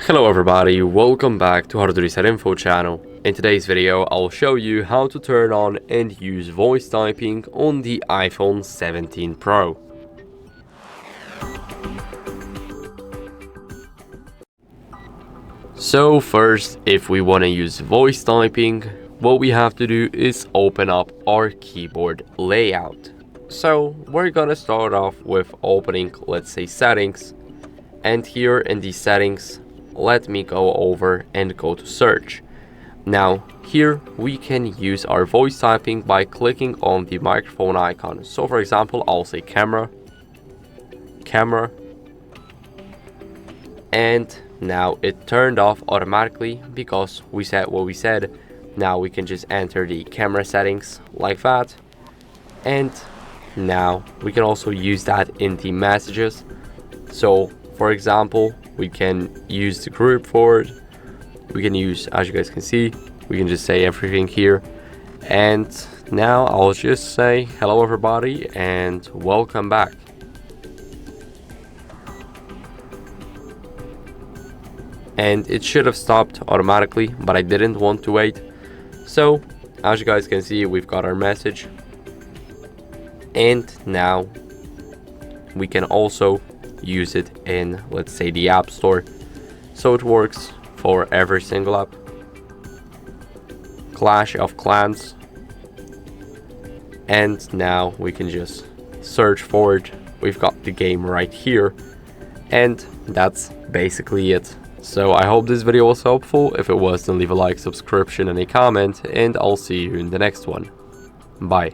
Hello everybody, welcome back to HardReset.Info channel. In today's video, I'll show you how to turn on and use voice typing on the iPhone 17 Pro. So first, if we want to use voice typing, what we have to do is open up our keyboard layout. So we're gonna start off with opening, let's say, settings, and here in the settings, let me go over and go to search. Now here we can use our voice typing by clicking on the microphone icon. So for example, I'll say camera, and now it turned off automatically because we said what we said. Now we can just enter the camera settings like that, and now we can also use that in the messages. So for example, we can use the group for it. We can use, as you guys can see, we can just say everything here. And now I'll just say hello everybody and welcome back. And it should have stopped automatically, but I didn't want to wait. So as you guys can see, we've got our message. And now we can also use it in, let's say, the App Store. So it works for every single app. Clash of Clans. And now we can just search for it. We've got the game right here. And that's basically it. So I hope this video was helpful. If it was, then leave a like, subscription, and a comment, and I'll see you in the next one. Bye.